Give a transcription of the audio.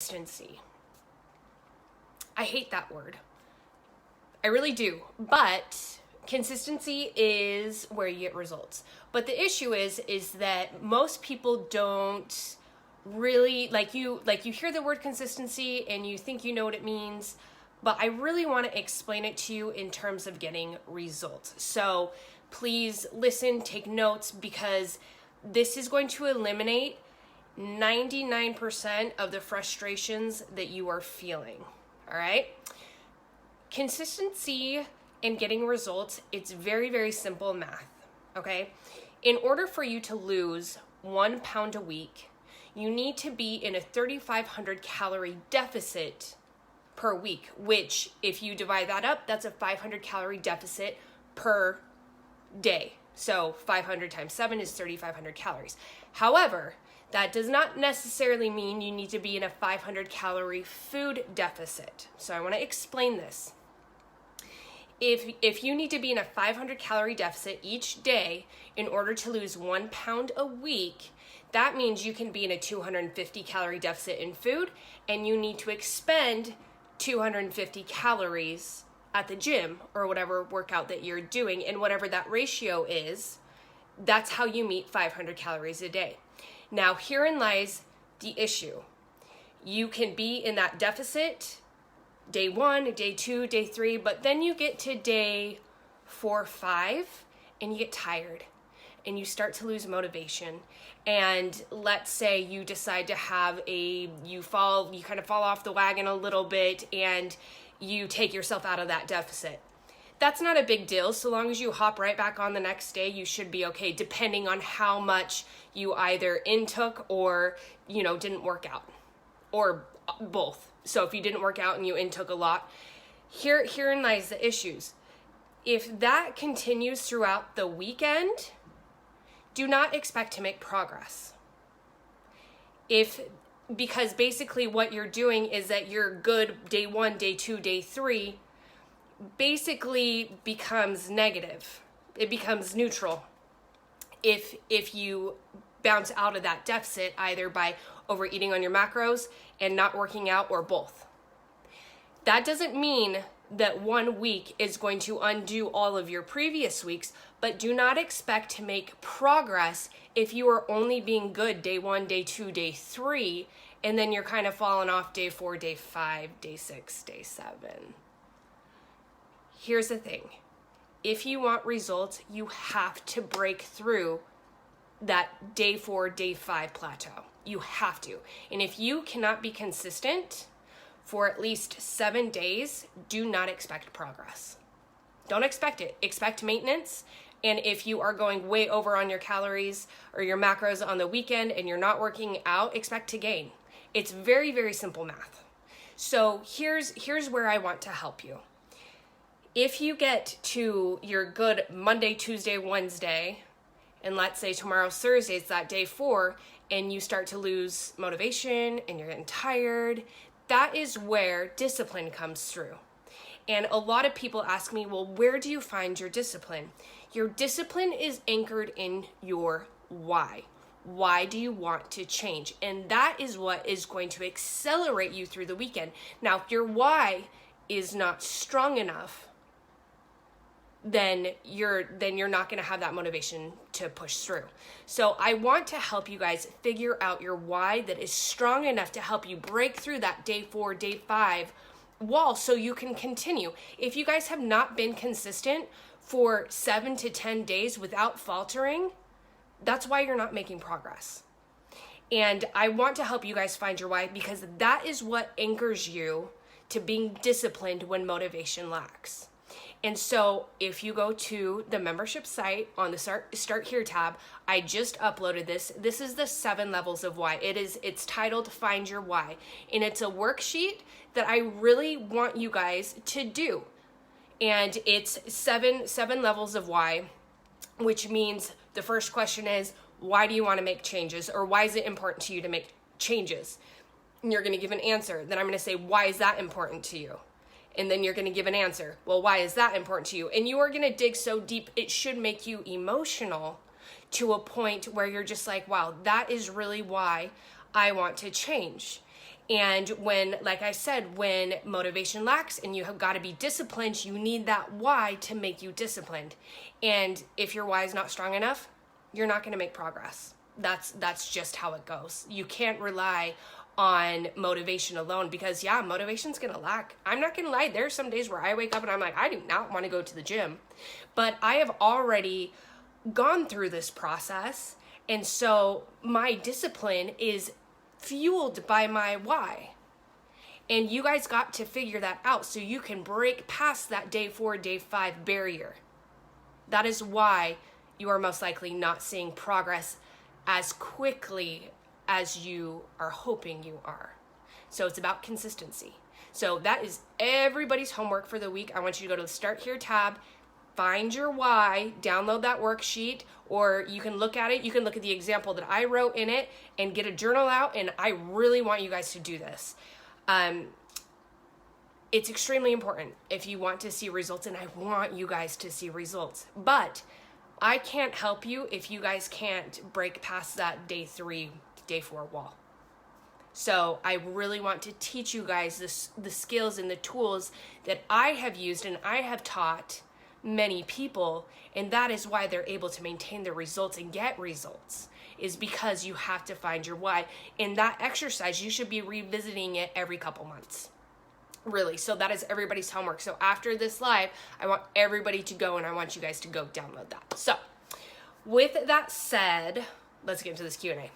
Consistency. I hate that word. I really do. But consistency is where you get results. But the issue is that most people don't really like you hear the word consistency and you think you know what it means, but I really want to explain it to you in terms of getting results. So please listen, take notes, because this is going to eliminate 99% of the frustrations that you are feeling. All right? Consistency and getting results, it's very, very simple math. Okay? In order for you to lose 1 pound a week, you need to be in a 3,500 calorie deficit per week, which if you divide that up, that's a 500 calorie deficit per day. So 500 times 7 is 3,500 calories. However, that does not necessarily mean you need to be in a 500 calorie food deficit. So I want to explain this. If you need to be in a 500 calorie deficit each day in order to lose 1 pound a week, that means you can be in a 250 calorie deficit in food, and you need to expend 250 calories at the gym or whatever workout that you're doing, and whatever that ratio is, that's how you meet 500 calories a day. Now, herein lies the issue. You can be in that deficit day 1, day 2, day 3, but then you get to day 4, 5, and you get tired and you start to lose motivation. And let's say you decide to have you kind of fall off the wagon a little bit and you take yourself out of that deficit. That's not a big deal. So long as you hop right back on the next day, you should be okay, depending on how much you either intook or, didn't work out, or both. So if you didn't work out and you intook a lot, herein lies the issues. If that continues throughout the weekend, do not expect to make progress. Because basically what you're doing is that your good day 1, day 2, day 3 basically becomes negative. It becomes neutral if you bounce out of that deficit, either by overeating on your macros and not working out, or both. That doesn't mean that 1 week is going to undo all of your previous weeks, but do not expect to make progress if you are only being good day 1, day 2, day 3, and then you're kind of falling off day 4, day 5, day 6, day 7. Here's the thing. If you want results, you have to break through that day 4, day 5 plateau. You have to. And if you cannot be consistent for at least 7 days, do not expect progress. Don't expect it. Expect maintenance. And if you are going way over on your calories or your macros on the weekend and you're not working out, expect to gain. It's very, very simple math. So here's where I want to help you. If you get to your good Monday, Tuesday, Wednesday, and let's say tomorrow's Thursday, it's that day 4, and you start to lose motivation and you're getting tired, that is where discipline comes through. And a lot of people ask me, well, where do you find your discipline? Your discipline is anchored in your why. Why do you want to change? And that is what is going to accelerate you through the weekend. Now, if your why is not strong enough, then you're not going to have that motivation to push through. So I want to help you guys figure out your why that is strong enough to help you break through that day 4, day 5 wall so you can continue. If you guys have not been consistent for 7 to 10 days without faltering, that's why you're not making progress. And I want to help you guys find your why, because that is what anchors you to being disciplined when motivation lacks. And so if you go to the membership site on the Start Here tab, I just uploaded this. This is the 7 levels of why. It's titled Find Your Why. And it's a worksheet that I really want you guys to do. And it's seven levels of why, which means the first question is, why do you want to make changes? Or why is it important to you to make changes? And you're going to give an answer. Then I'm going to say, why is that important to you? And then you're going to give an answer. Well, why is that important to you? And you are going to dig so deep, it should make you emotional to a point where you're just like, wow, that is really why I want to change. And when, like I said, when motivation lacks and you have got to be disciplined, you need that why to make you disciplined. And if your why is not strong enough, you're not going to make progress. That's just how it goes. You can't rely on motivation alone because motivation's going to lack. I'm not going to lie. There are some days where I wake up and I'm like, I do not want to go to the gym, but I have already gone through this process. And so my discipline is fueled by my why. And you guys got to figure that out so you can break past that day 4, day 5 barrier. That is why you are most likely not seeing progress as quickly as you are hoping you are. So it's about consistency. So that is everybody's homework for the week. I want you to go to the Start Here tab, find your why, download that worksheet, or you can look at it. You can look at the example that I wrote in it and get a journal out. And I really want you guys to do this. It's extremely important if you want to see results, and I want you guys to see results. But I can't help you if you guys can't break past that day 3, day 4 wall. So I really want to teach you guys the skills and the tools that I have used and I have taught many people, and that is why they're able to maintain their results and get results, is because you have to find your why. In that exercise, you should be revisiting it every couple months. Really. So that is everybody's homework. So after this live, I want everybody to go and I want you guys to go download that. So with that said, let's get into this Q&A.